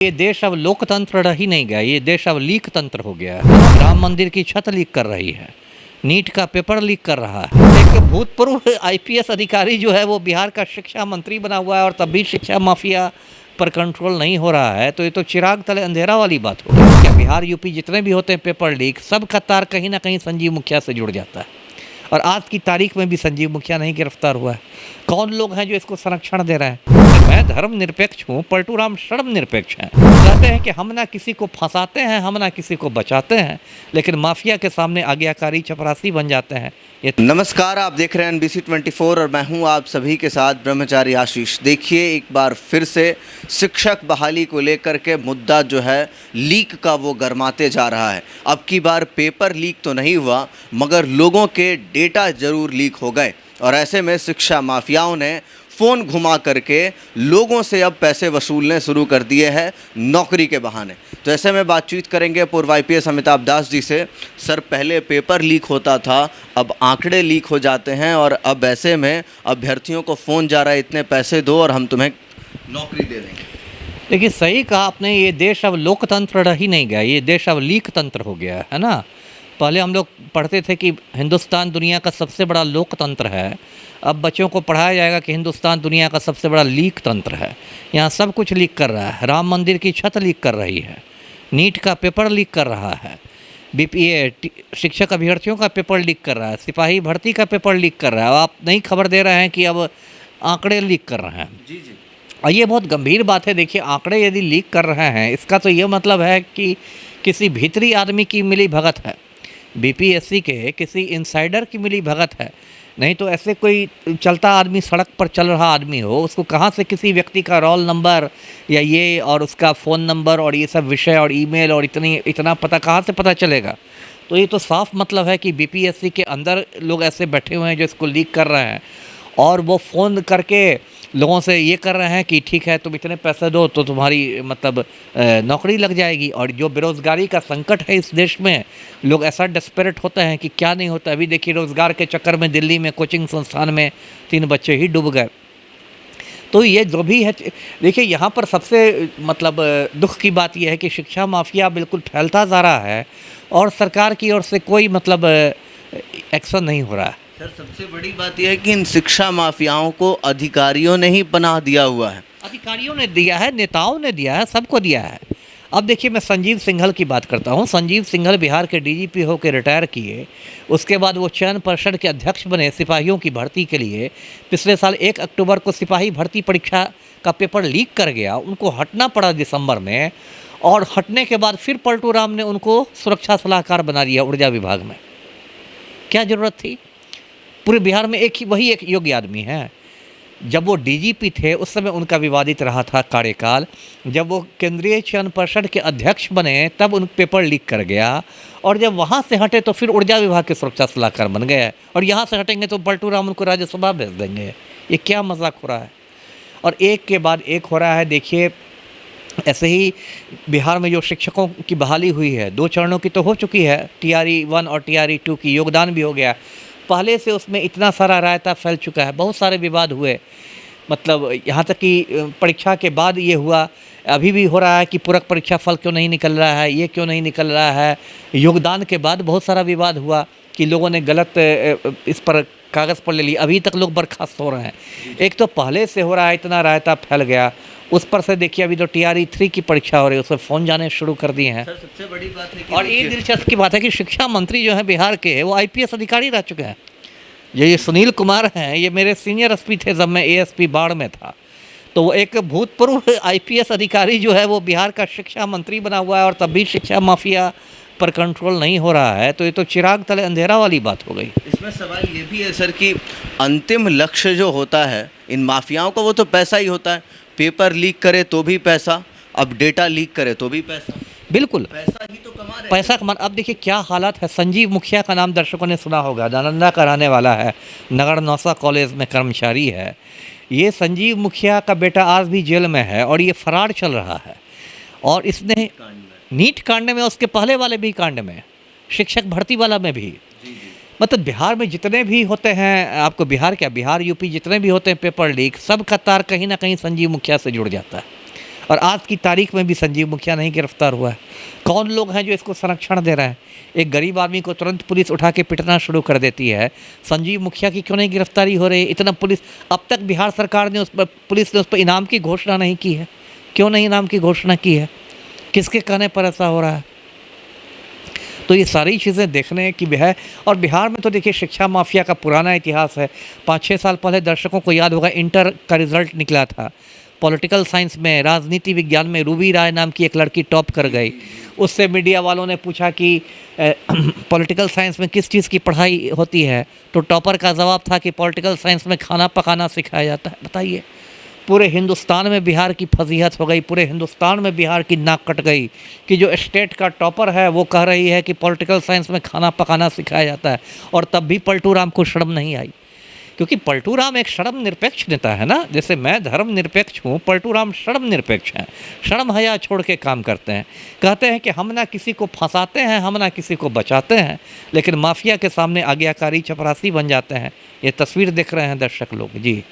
ये देश अब लोकतंत्र रह ही नहीं गया, ये देश अब लीक तंत्र हो गया है। राम मंदिर की छत लीक कर रही है, नीट का पेपर लीक कर रहा है। एक भूतपूर्व आईपीएस अधिकारी जो है वो बिहार का शिक्षा मंत्री बना हुआ है और तब भी शिक्षा माफिया पर कंट्रोल नहीं हो रहा है, तो ये तो चिराग तले अंधेरा वाली बात हो गई। क्या बिहार यूपी जितने भी होते हैं पेपर लीक, सब का तार कहीं ना कहीं संजीव मुखिया से जुड़ जाता है। और आज की तारीख में भी संजीव मुखिया नहीं गिरफ्तार हुआ है। कौन लोग हैं जो इसको संरक्षण दे रहे हैं? मैं धर्म निरपेक्ष हूँ, पलटू राम शर्म निरपेक्ष हैं। कहते हैं कि हम ना किसी को फंसाते हैं, हम ना किसी को बचाते हैं, लेकिन माफिया के सामने आज्ञाकारी चपरासी बन जाते हैं। नमस्कार, आप देख रहे हैं NBC 24 और मैं हूं आप सभी के साथ ब्रह्मचारी आशीष। देखिए, एक बार फिर से शिक्षक बहाली को लेकर के मुद्दा जो है लीक का वो गरमाते जा रहा है। अब की बार पेपर लीक तो नहीं हुआ, मगर लोगों के डेटा ज़रूर लीक हो गए और ऐसे में शिक्षा माफियाओं ने फ़ोन घुमा करके लोगों से अब पैसे वसूलने शुरू कर दिए हैं नौकरी के बहाने। तो ऐसे में बातचीत करेंगे पूर्व IPS अमिताभ दास जी से। सर, पहले पेपर लीक होता था, अब आंकड़े लीक हो जाते हैं और अब ऐसे में अभ्यर्थियों को फ़ोन जा रहा है, इतने पैसे दो और हम तुम्हें नौकरी दे देंगे। देखिए, सही कहा आपने, ये देश अब लोकतंत्र रह ही नहीं गया, ये देश अब लीक तंत्र हो गया है ना। पहले हम लोग पढ़ते थे कि हिंदुस्तान दुनिया का सबसे बड़ा लोकतंत्र है, अब बच्चों को पढ़ाया जाएगा कि हिंदुस्तान दुनिया का सबसे बड़ा लीक तंत्र है। यहाँ सब कुछ लीक कर रहा है, राम मंदिर की छत लीक कर रही है, नीट का पेपर लीक कर रहा है, BPA शिक्षक अभ्यर्थियों का पेपर लीक कर रहा है, सिपाही भर्ती का पेपर लीक कर रहा है। आप नहीं खबर दे रहे हैं कि अब आंकड़े लीक कर रहे हैं। जी जी। और ये बहुत गंभीर बात है। देखिए, आंकड़े यदि लीक कर रहे हैं, इसका तो ये मतलब है कि किसी भीतरी आदमी की मिली भगत है, BPSC के किसी इनसाइडर की मिली भगत है। नहीं तो ऐसे कोई चलता आदमी, सड़क पर चल रहा आदमी हो, उसको कहाँ से किसी व्यक्ति का रोल नंबर या ये और उसका फ़ोन नंबर और ये सब विषय और ईमेल और इतना पता कहाँ से पता चलेगा? तो ये तो साफ मतलब है कि BPSC के अंदर लोग ऐसे बैठे हुए हैं जो इसको लीक कर रहे हैं और वो फ़ोन करके लोगों से ये कर रहे हैं कि ठीक है, तुम इतने पैसे दो तो तुम्हारी मतलब नौकरी लग जाएगी। और जो बेरोज़गारी का संकट है इस देश में, लोग ऐसा डेस्परेट होते हैं कि क्या नहीं होता। अभी देखिए, रोज़गार के चक्कर में दिल्ली में कोचिंग संस्थान में 3 बच्चे ही डूब गए। तो ये जो भी है, देखिए यहाँ पर सबसे मतलब दुख की बात यह है कि शिक्षा माफिया बिल्कुल फैलता जा रहा है और सरकार की ओर से कोई मतलब एक्शन नहीं हो रहा है। सर, सबसे बड़ी बात यह है कि इन शिक्षा माफियाओं को अधिकारियों ने ही पनाह दिया हुआ है। अधिकारियों ने दिया है, नेताओं ने दिया है, सबको दिया है। अब देखिए, मैं संजीव सिंघल की बात करता हूँ। संजीव सिंघल बिहार के DGP होकर रिटायर किए, उसके बाद वो चयन परिषद के अध्यक्ष बने सिपाहियों की भर्ती के लिए। पिछले साल 1 अक्टूबर को सिपाही भर्ती परीक्षा का पेपर लीक कर गया, उनको हटना पड़ा दिसंबर में, और हटने के बाद फिर पलटू राम ने उनको सुरक्षा सलाहकार बना दिया ऊर्जा विभाग में। क्या ज़रूरत थी? पूरे बिहार में वही एक योग्य आदमी है। जब वो DGP थे उस समय उनका विवादित रहा था कार्यकाल। जब वो केंद्रीय चयन परिषद के अध्यक्ष बने तब उन पेपर लीक कर गया, और जब वहाँ से हटे तो फिर ऊर्जा विभाग के सुरक्षा सलाहकार बन गए, और यहाँ से हटेंगे तो पलटू राम उनको राज्यसभा भेज देंगे। ये क्या मजाक हो रहा है? और एक के बाद एक हो रहा है। देखिए, ऐसे ही बिहार में जो शिक्षकों की बहाली हुई है, 2 चरणों की तो हो चुकी है, TRE 1 और TRE 2 की योगदान भी हो गया। पहले से उसमें इतना सारा रायता फैल चुका है, बहुत सारे विवाद हुए, मतलब यहाँ तक कि परीक्षा के बाद ये हुआ, अभी भी हो रहा है कि पूरक परीक्षा फल क्यों नहीं निकल रहा है, ये क्यों नहीं निकल रहा है। योगदान के बाद बहुत सारा विवाद हुआ कि लोगों ने गलत इस पर कागज़ पर ले लिया, अभी तक लोग बर्खास्त हो रहे हैं। एक तो पहले से हो रहा है, इतना रायता फैल गया, उस पर से देखिए अभी तो TRE 3 की परीक्षा हो रही है, उसमें फ़ोन जाने शुरू कर दिए हैं। सर, सबसे बड़ी बात है कि और ये दिलचस्प की बात है कि शिक्षा मंत्री जो है बिहार के, वो IPS अधिकारी रह चुके हैं। ये सुनील कुमार हैं, ये मेरे सीनियर SP थे जब मैं ASP बाढ़ में था। तो वो एक भूतपूर्व IPS अधिकारी जो है वो बिहार का शिक्षा मंत्री बना हुआ है और तब भी शिक्षा माफिया पर कंट्रोल नहीं हो रहा है। तो ये तो चिराग तले अंधेरा वाली बात हो गई। इसमें सवाल ये भी है सर कि अंतिम लक्ष्य जो होता है इन माफियाओं का, वो तो पैसा ही होता है। पेपर लीक करे तो भी पैसा, अब डेटा लीक करे तो भी पैसा, बिल्कुल पैसा ही तो कमा रहे हैं। पैसा कमा। अब देखिए क्या हालत है। संजीव मुखिया का नाम दर्शकों ने सुना होगा, नालंदा का रहने वाला है, नगर नौसा कॉलेज में कर्मचारी है। ये संजीव मुखिया का बेटा आज भी जेल में है और ये फरार चल रहा है। और इसने नीट कांड में, उसके पहले वाले भी कांड में, शिक्षक भर्ती वाला में भी, मतलब बिहार में जितने भी होते हैं, आपको बिहार यूपी जितने भी होते हैं पेपर लीक, सब का तार कहीं ना कहीं संजीव मुखिया से जुड़ जाता है। और आज की तारीख में भी संजीव मुखिया नहीं गिरफ्तार हुआ है। कौन लोग हैं जो इसको संरक्षण दे रहे हैं? एक गरीब आदमी को तुरंत पुलिस उठा के पिटना शुरू कर देती है। संजीव मुखिया की क्यों नहीं गिरफ्तारी हो रही? इतना पुलिस, अब तक बिहार सरकार ने उस पर, पुलिस ने उस पर इनाम की घोषणा नहीं की है। क्यों नहीं इनाम की घोषणा की है? किसके कहने पर ऐसा हो रहा है? तो ये सारी चीज़ें देखने की भी है। और बिहार में तो देखिए शिक्षा माफिया का पुराना इतिहास है। 5-6 साल पहले दर्शकों को याद होगा, इंटर का रिज़ल्ट निकला था। पॉलिटिकल साइंस में, राजनीति विज्ञान में रूबी राय नाम की एक लड़की टॉप कर गई। उससे मीडिया वालों ने पूछा कि पॉलिटिकल साइंस में किस चीज़ की पढ़ाई होती है, तो टॉपर का जवाब था कि पॉलिटिकल साइंस में खाना पकाना सिखाया जाता है। बताइए, पूरे हिंदुस्तान में बिहार की फजीहत हो गई, पूरे हिंदुस्तान में बिहार की नाक कट गई कि जो स्टेट का टॉपर है वो कह रही है कि पॉलिटिकल साइंस में खाना पकाना सिखाया जाता है। और तब भी पलटू राम को शर्म नहीं आई, क्योंकि पलटू राम एक शर्म निरपेक्ष नेता है ना। जैसे मैं धर्म निरपेक्ष हूँ, पलटू राम शर्म निरपेक्ष हैं। शर्म हया छोड़ के काम करते हैं। कहते हैं कि हम ना किसी को फंसाते हैं, हम ना किसी को बचाते हैं, लेकिन माफिया के सामने आज्ञाकारी चपरासी बन जाते हैं। ये तस्वीर देख रहे हैं दर्शक लोग जी।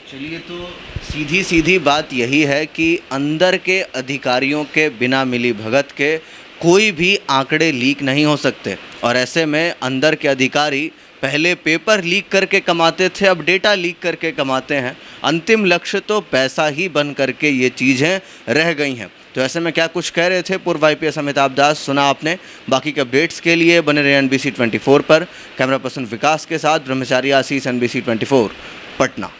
चलिए, तो सीधी सीधी बात यही है कि अंदर के अधिकारियों के बिना मिली भगत के कोई भी आंकड़े लीक नहीं हो सकते। और ऐसे में अंदर के अधिकारी पहले पेपर लीक करके कमाते थे, अब डेटा लीक करके कमाते हैं। अंतिम लक्ष्य तो पैसा ही बन करके ये चीज़ें रह गई हैं। तो ऐसे में क्या कुछ कह रहे थे पूर्व IPS अमिताभ दास, सुना आपने। बाकी के अपडेट्स के लिए बने रहे NBC 24 पर। कैमरा पर्सन विकास के साथ ब्रह्मचारी आशीष, NBC 24 पटना।